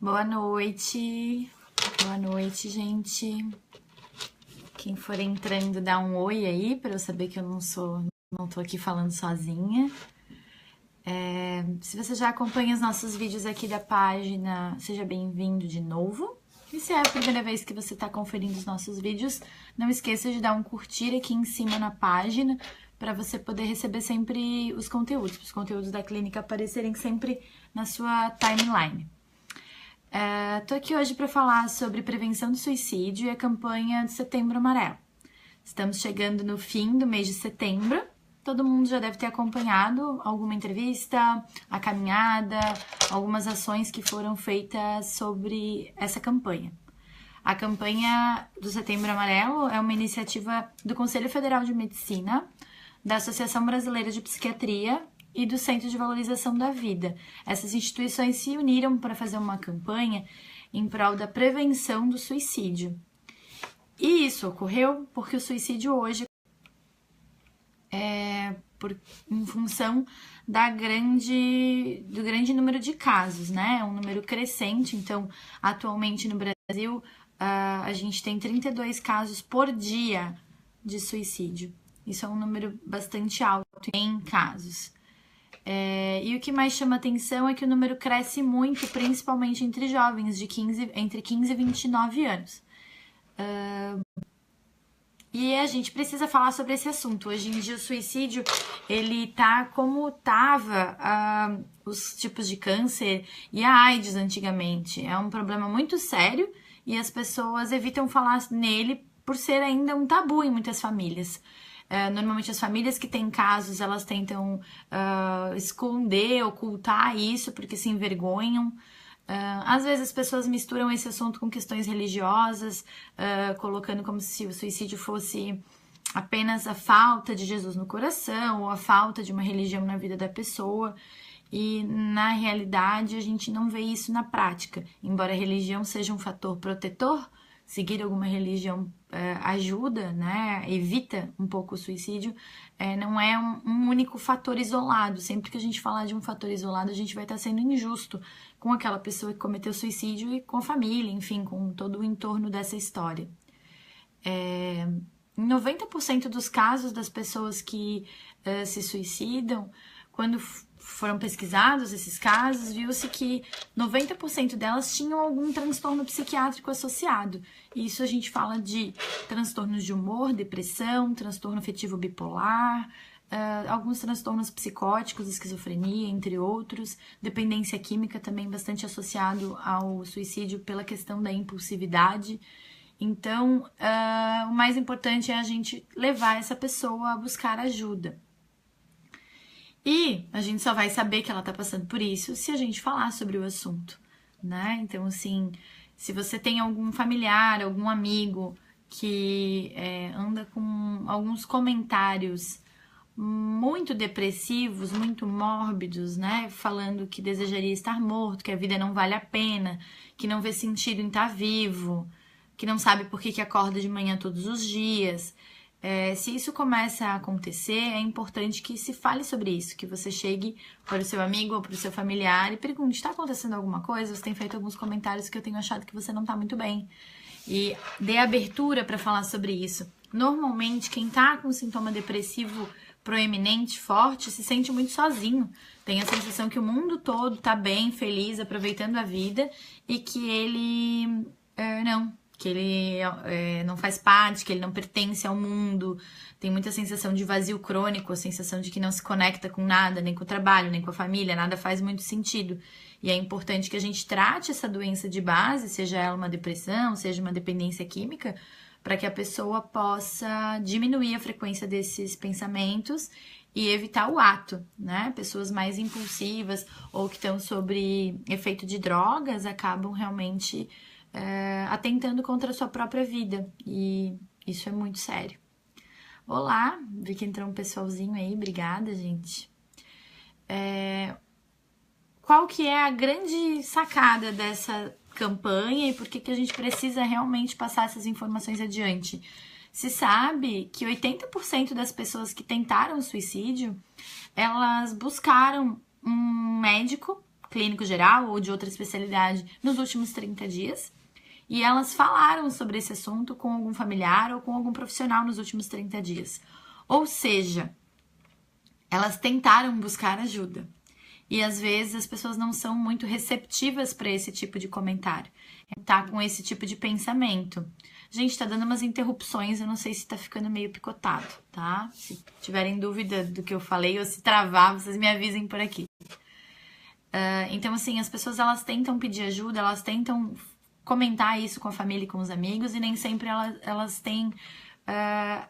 Boa noite. Boa noite, gente. Quem for entrando, dá um oi aí para eu saber que eu não tô aqui falando sozinha. Se você já acompanha os nossos vídeos aqui da página, seja bem-vindo de novo. E se é a primeira vez que você está conferindo os nossos vídeos, não esqueça de dar um curtir aqui em cima na página para você poder receber sempre os conteúdos da clínica aparecerem sempre na sua timeline. Tô aqui hoje para falar sobre prevenção do suicídio e a campanha de Setembro Amarelo. Estamos chegando no fim do mês de setembro. Todo mundo já deve ter acompanhado alguma entrevista, a caminhada, algumas ações que foram feitas sobre essa campanha. A campanha do Setembro Amarelo é uma iniciativa do Conselho Federal de Medicina, da Associação Brasileira de Psiquiatria e do Centro de Valorização da Vida. Essas instituições se uniram para fazer uma campanha em prol da prevenção do suicídio. E isso ocorreu porque o suicídio hoje em função do grande número de casos, né? Um número crescente. Então, atualmente no Brasil, a gente tem 32 casos por dia de suicídio. Isso é um número bastante alto em casos. E o que mais chama atenção é que o número cresce muito, principalmente entre jovens entre 15 e 29 anos. E a gente precisa falar sobre esse assunto. Hoje em dia o suicídio, ele tá como tava os tipos de câncer e a AIDS antigamente. É um problema muito sério e as pessoas evitam falar nele por ser ainda um tabu em muitas famílias. Normalmente as famílias que têm casos, elas tentam esconder, ocultar isso porque se envergonham. Às vezes as pessoas misturam esse assunto com questões religiosas, colocando como se o suicídio fosse apenas a falta de Jesus no coração ou a falta de uma religião na vida da pessoa. E na realidade a gente não vê isso na prática. Embora a religião seja um fator protetor, seguir alguma religião ajuda, né, evita um pouco o suicídio, não é um único fator isolado. Sempre que a gente falar de um fator isolado, a gente vai estar sendo injusto com aquela pessoa que cometeu suicídio e com a família, enfim, com todo o entorno dessa história. Em 90% dos casos das pessoas que se suicidam, quando foram pesquisados esses casos, viu-se que 90% delas tinham algum transtorno psiquiátrico associado. Isso a gente fala de transtornos de humor, depressão, transtorno afetivo bipolar, alguns transtornos psicóticos, esquizofrenia, entre outros, dependência química também bastante associado ao suicídio pela questão da impulsividade. Então, o mais importante é a gente levar essa pessoa a buscar ajuda. E a gente só vai saber que ela tá passando por isso se a gente falar sobre o assunto, né? Então, assim, se você tem algum familiar, algum amigo que anda com alguns comentários muito depressivos, muito mórbidos, né? Falando que desejaria estar morto, que a vida não vale a pena, que não vê sentido em estar vivo, que não sabe por que acorda de manhã todos os dias. Se isso começa a acontecer, é importante que se fale sobre isso, que você chegue para o seu amigo ou para o seu familiar e pergunte: está acontecendo alguma coisa? Você tem feito alguns comentários que eu tenho achado que você não está muito bem. E dê abertura para falar sobre isso. Normalmente, quem está com sintoma depressivo proeminente, forte, se sente muito sozinho. Tem a sensação que o mundo todo está bem, feliz, aproveitando a vida e que ele que ele não faz parte, que ele não pertence ao mundo. Tem muita sensação de vazio crônico, a sensação de que não se conecta com nada, nem com o trabalho, nem com a família, nada faz muito sentido. E é importante que a gente trate essa doença de base, seja ela uma depressão, seja uma dependência química, para que a pessoa possa diminuir a frequência desses pensamentos e evitar o ato, né? Pessoas mais impulsivas ou que estão sob efeito de drogas acabam realmente atentando contra a sua própria vida, e isso é muito sério. Olá, vi que entrou um pessoalzinho aí, obrigada, gente. Qual que é a grande sacada dessa campanha e por que a gente precisa realmente passar essas informações adiante? Se sabe que 80% das pessoas que tentaram suicídio, elas buscaram um médico clínico geral ou de outra especialidade nos últimos 30 dias. E elas falaram sobre esse assunto com algum familiar ou com algum profissional nos últimos 30 dias. Ou seja, elas tentaram buscar ajuda. E às vezes as pessoas não são muito receptivas para esse tipo de comentário. Tá com esse tipo de pensamento. Gente, tá dando umas interrupções, eu não sei se tá ficando meio picotado, tá? Se tiverem dúvida do que eu falei ou se travar, vocês me avisem por aqui. Então, assim, as pessoas elas tentam pedir ajuda, elas tentam comentar isso com a família e com os amigos e nem sempre elas têm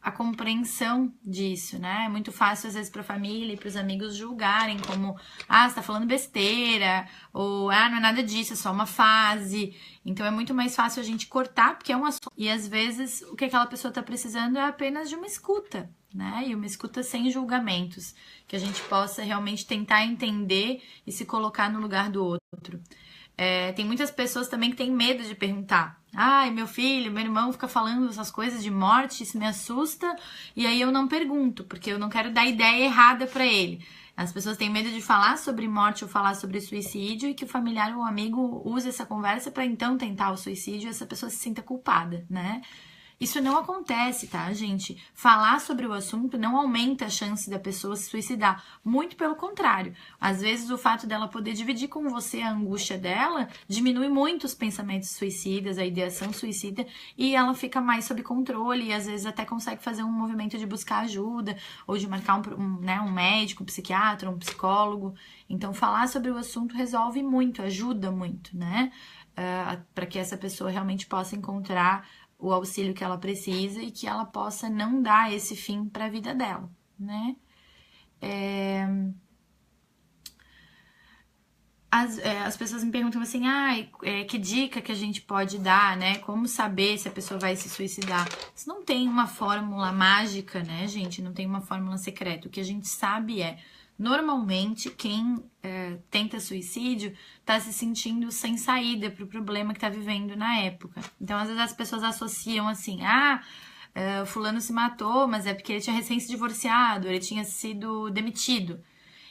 a compreensão disso, né? É muito fácil, às vezes, para a família e para os amigos julgarem como, você tá falando besteira, ou, não é nada disso, é só uma fase. Então, é muito mais fácil a gente cortar, porque é um assunto. E, às vezes, o que aquela pessoa tá precisando é apenas de uma escuta, né? E uma escuta sem julgamentos, que a gente possa realmente tentar entender e se colocar no lugar do outro. Tem muitas pessoas também que têm medo de perguntar. Meu filho, meu irmão fica falando essas coisas de morte, isso me assusta, e aí eu não pergunto, porque eu não quero dar ideia errada para ele. As pessoas têm medo de falar sobre morte ou falar sobre suicídio e que o familiar ou o amigo use essa conversa para então tentar o suicídio e essa pessoa se sinta culpada, né? Isso não acontece, tá, gente? Falar sobre o assunto não aumenta a chance da pessoa se suicidar. Muito pelo contrário. Às vezes, o fato dela poder dividir com você a angústia dela diminui muito os pensamentos suicidas, a ideação suicida, e ela fica mais sob controle e às vezes até consegue fazer um movimento de buscar ajuda ou de marcar um médico, um psiquiatra, um psicólogo. Então, falar sobre o assunto resolve muito, ajuda muito, né? Para que essa pessoa realmente possa encontrar o auxílio que ela precisa e que ela possa não dar esse fim para a vida dela, né? As pessoas me perguntam assim, que dica que a gente pode dar, né? Como saber se a pessoa vai se suicidar? Isso não tem uma fórmula mágica, né, gente? Não tem uma fórmula secreta. O que a gente sabe normalmente, quem tenta suicídio está se sentindo sem saída para o problema que está vivendo na época. Então, às vezes as pessoas associam assim, fulano se matou, mas é porque ele tinha recém se divorciado, ele tinha sido demitido.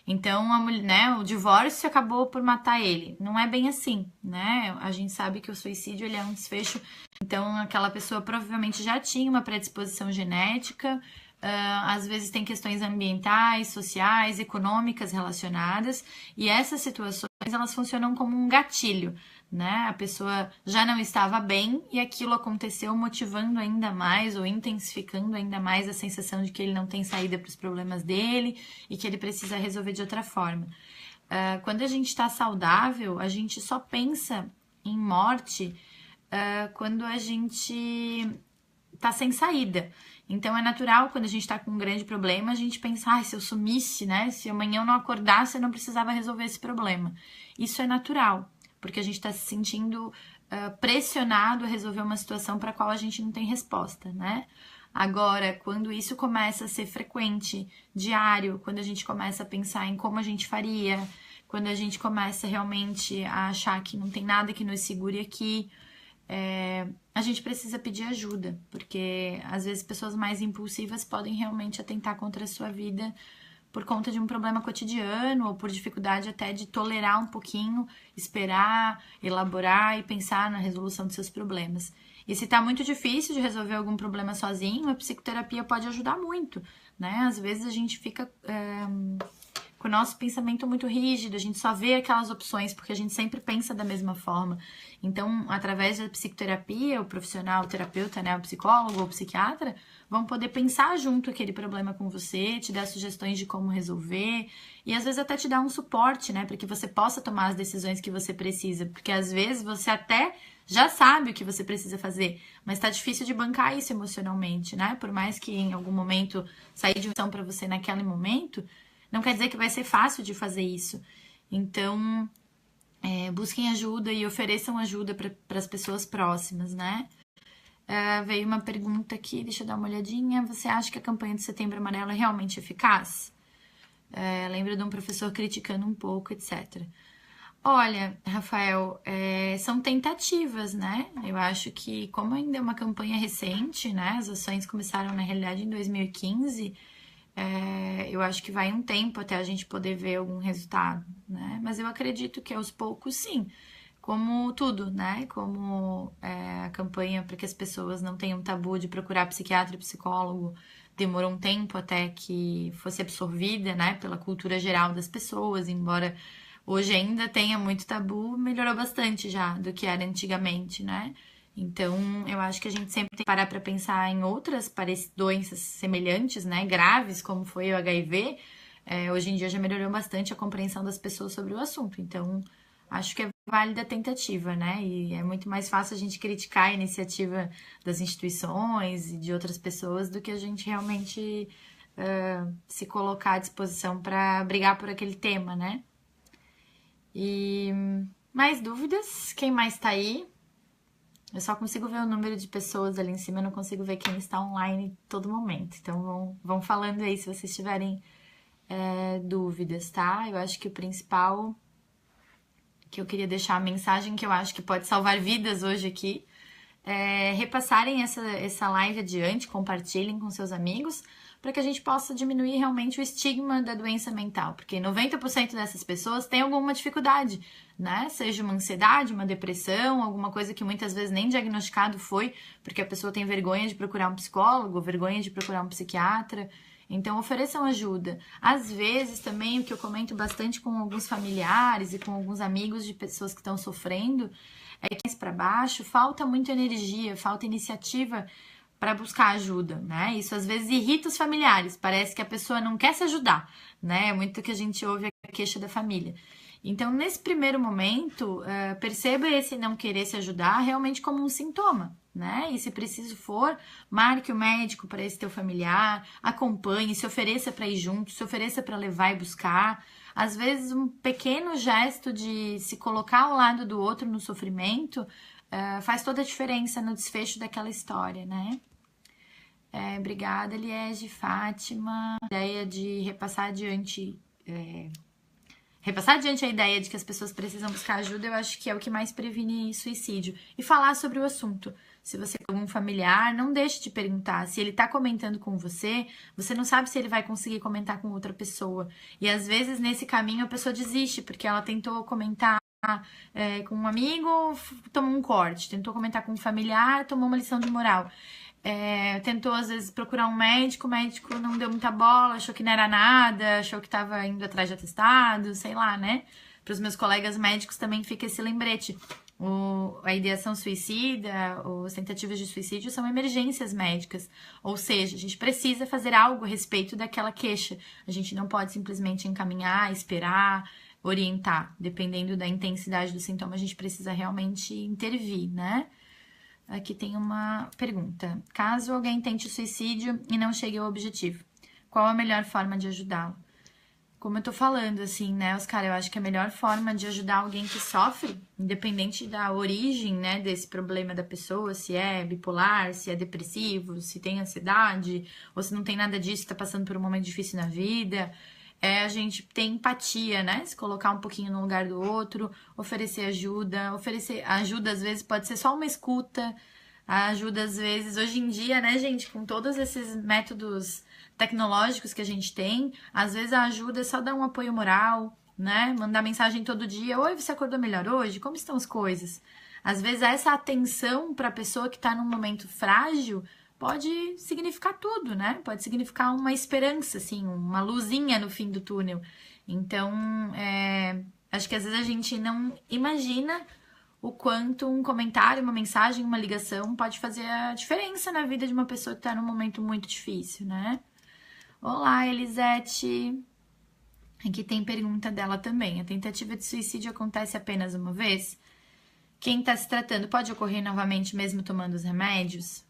Então, a mulher, né, o divórcio acabou por matar ele. Não é bem assim, né? A gente sabe que o suicídio ele é um desfecho. Então, aquela pessoa provavelmente já tinha uma predisposição genética. Às vezes tem questões ambientais, sociais, econômicas relacionadas, e essas situações elas funcionam como um gatilho, né? A pessoa já não estava bem e aquilo aconteceu motivando ainda mais ou intensificando ainda mais a sensação de que ele não tem saída para os problemas dele e que ele precisa resolver de outra forma. Quando a gente está saudável, a gente só pensa em morte quando a gente tá sem saída. Então é natural quando a gente tá com um grande problema, a gente pensar, se eu sumisse, né? Se amanhã eu não acordasse, eu não precisava resolver esse problema. Isso é natural, porque a gente tá se sentindo pressionado a resolver uma situação para a qual a gente não tem resposta, né? Agora, quando isso começa a ser frequente, diário, quando a gente começa a pensar em como a gente faria, quando a gente começa realmente a achar que não tem nada que nos segure aqui, a gente precisa pedir ajuda, porque às vezes pessoas mais impulsivas podem realmente atentar contra a sua vida por conta de um problema cotidiano ou por dificuldade até de tolerar um pouquinho, esperar, elaborar e pensar na resolução dos seus problemas. E se tá muito difícil de resolver algum problema sozinho, a psicoterapia pode ajudar muito, né? Às vezes a gente fica com o nosso pensamento muito rígido, a gente só vê aquelas opções porque a gente sempre pensa da mesma forma. Então, através da psicoterapia, o profissional, o terapeuta, né, o psicólogo ou o psiquiatra, vão poder pensar junto aquele problema com você, te dar sugestões de como resolver e às vezes até te dar um suporte, né, para que você possa tomar as decisões que você precisa, porque às vezes você até já sabe o que você precisa fazer, mas tá difícil de bancar isso emocionalmente, né? Por mais que em algum momento sair de ação para você naquele momento, não quer dizer que vai ser fácil de fazer isso. Então, busquem ajuda e ofereçam ajuda para as pessoas próximas, né? Veio uma pergunta aqui, deixa eu dar uma olhadinha. Você acha que a campanha de Setembro Amarelo é realmente eficaz? Lembro de um professor criticando um pouco, etc. Olha, Rafael, são tentativas, né? Eu acho que, como ainda é uma campanha recente, né? As ações começaram, na realidade, em 2015. eu acho que vai um tempo até a gente poder ver algum resultado, né? Mas eu acredito que aos poucos, sim. Como tudo, né? Como a campanha para que as pessoas não tenham tabu de procurar psiquiatra e psicólogo demorou um tempo até que fosse absorvida, né? Pela cultura geral das pessoas, embora hoje ainda tenha muito tabu, melhorou bastante já do que era antigamente, né? Então, eu acho que a gente sempre tem que parar para pensar em outras doenças semelhantes, né, graves, como foi o HIV. Hoje em dia já melhorou bastante a compreensão das pessoas sobre o assunto. Então, acho que é válida a tentativa, né? E é muito mais fácil a gente criticar a iniciativa das instituições e de outras pessoas do que a gente realmente se colocar à disposição para brigar por aquele tema, né? E mais dúvidas? Quem mais tá aí? Eu só consigo ver o número de pessoas ali em cima, eu não consigo ver quem está online em todo momento. Então vão falando aí se vocês tiverem dúvidas, tá? Eu acho que o principal que eu queria deixar a mensagem que eu acho que pode salvar vidas hoje aqui é repassarem essa live adiante, compartilhem com seus amigos, para que a gente possa diminuir realmente o estigma da doença mental, porque 90% dessas pessoas têm alguma dificuldade, né? Seja uma ansiedade, uma depressão, alguma coisa que muitas vezes nem diagnosticado foi, porque a pessoa tem vergonha de procurar um psicólogo, vergonha de procurar um psiquiatra. Então, ofereçam ajuda. Às vezes, também, o que eu comento bastante com alguns familiares e com alguns amigos de pessoas que estão sofrendo, é que mais para baixo falta muita energia, falta iniciativa para buscar ajuda, né? Isso às vezes irrita os familiares, parece que a pessoa não quer se ajudar, né? É muito que a gente ouve a queixa da família. Então, nesse primeiro momento, perceba esse não querer se ajudar realmente como um sintoma, né? E se preciso for, marque o médico para esse teu familiar, acompanhe, se ofereça para ir junto, se ofereça para levar e buscar. Às vezes, um pequeno gesto de se colocar ao lado do outro no sofrimento faz toda a diferença no desfecho daquela história, né? Obrigada, Liege, Fátima. A ideia de repassar adiante a ideia de que as pessoas precisam buscar ajuda, eu acho que é o que mais previne suicídio. E falar sobre o assunto. Se você tem algum familiar, não deixe de perguntar. Se ele tá comentando com você, você não sabe se ele vai conseguir comentar com outra pessoa. E às vezes, nesse caminho, a pessoa desiste, porque ela tentou comentar com um amigo, tomou um corte. Tentou comentar com um familiar, tomou uma lição de moral. Tentou, às vezes, procurar um médico, o médico não deu muita bola, achou que não era nada, achou que estava indo atrás de atestado, sei lá, né? Para os meus colegas médicos também fica esse lembrete. A ideação suicida, as tentativas de suicídio são emergências médicas. Ou seja, a gente precisa fazer algo a respeito daquela queixa. A gente não pode simplesmente encaminhar, esperar, orientar. Dependendo da intensidade do sintoma, a gente precisa realmente intervir, né? Aqui tem uma pergunta. Caso alguém tente suicídio e não chegue ao objetivo, qual a melhor forma de ajudá-lo? Como eu tô falando, assim, né, Oscar, eu acho que a melhor forma de ajudar alguém que sofre, independente da origem, né, desse problema da pessoa, se é bipolar, se é depressivo, se tem ansiedade, ou se não tem nada disso, tá passando por um momento difícil na vida, a gente ter empatia, né? Se colocar um pouquinho no lugar do outro, oferecer ajuda. Oferecer ajuda, às vezes, pode ser só uma escuta. A ajuda, às vezes, hoje em dia, né, gente, com todos esses métodos tecnológicos que a gente tem, às vezes a ajuda é só dar um apoio moral, né? Mandar mensagem todo dia. Oi, você acordou melhor hoje? Como estão as coisas? Às vezes, essa atenção para a pessoa que está num momento frágil pode significar tudo, né? Pode significar uma esperança, assim, uma luzinha no fim do túnel. Então, acho que às vezes a gente não imagina o quanto um comentário, uma mensagem, uma ligação pode fazer a diferença na vida de uma pessoa que está num momento muito difícil, né? Olá, Elisete. Aqui tem pergunta dela também. A tentativa de suicídio acontece apenas uma vez? Quem está se tratando pode ocorrer novamente mesmo tomando os remédios?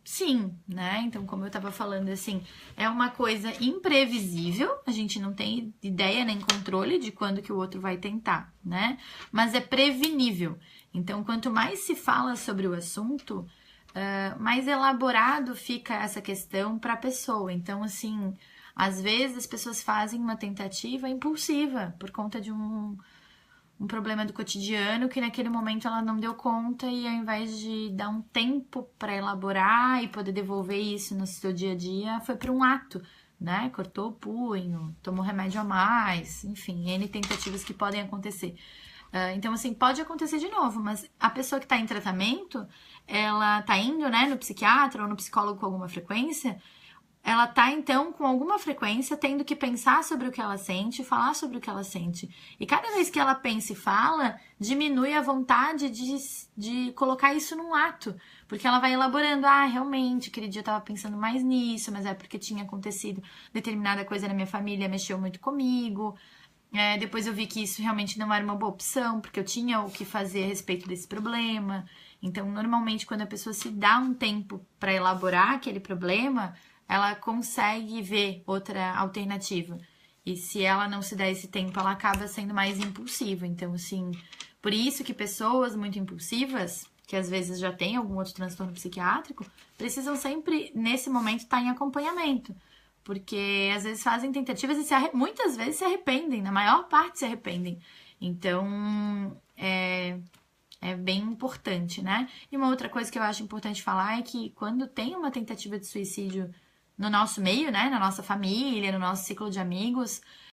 Sim, né? Então, como eu estava falando, assim, é uma coisa imprevisível, a gente não tem ideia nem controle de quando que o outro vai tentar, né? Mas é prevenível. Então, quanto mais se fala sobre o assunto, mais elaborado fica essa questão para a pessoa. Então, assim, às vezes as pessoas fazem uma tentativa impulsiva por conta de um problema do cotidiano que naquele momento ela não deu conta e ao invés de dar um tempo para elaborar e poder devolver isso no seu dia a dia, foi para um ato, né? Cortou o punho, tomou remédio a mais, enfim, N tentativas que podem acontecer. Então, assim, pode acontecer de novo, mas a pessoa que está em tratamento, ela tá indo, né, no psiquiatra ou no psicólogo com alguma frequência, ela tá, então, com alguma frequência, tendo que pensar sobre o que ela sente, falar sobre o que ela sente. E cada vez que ela pensa e fala, diminui a vontade de colocar isso num ato. Porque ela vai elaborando, realmente, aquele dia eu tava pensando mais nisso, mas é porque tinha acontecido determinada coisa na minha família, mexeu muito comigo. Depois eu vi que isso realmente não era uma boa opção, porque eu tinha o que fazer a respeito desse problema. Então, normalmente, quando a pessoa se dá um tempo para elaborar aquele problema, ela consegue ver outra alternativa. E se ela não se der esse tempo, ela acaba sendo mais impulsiva. Então, assim, por isso que pessoas muito impulsivas, que às vezes já têm algum outro transtorno psiquiátrico, precisam sempre, nesse momento, estar em acompanhamento. Porque às vezes fazem tentativas e muitas vezes se arrependem, na maior parte se arrependem. Então, é bem importante, né? E uma outra coisa que eu acho importante falar é que quando tem uma tentativa de suicídio no nosso meio, né? Na nossa família, no nosso ciclo de amigos,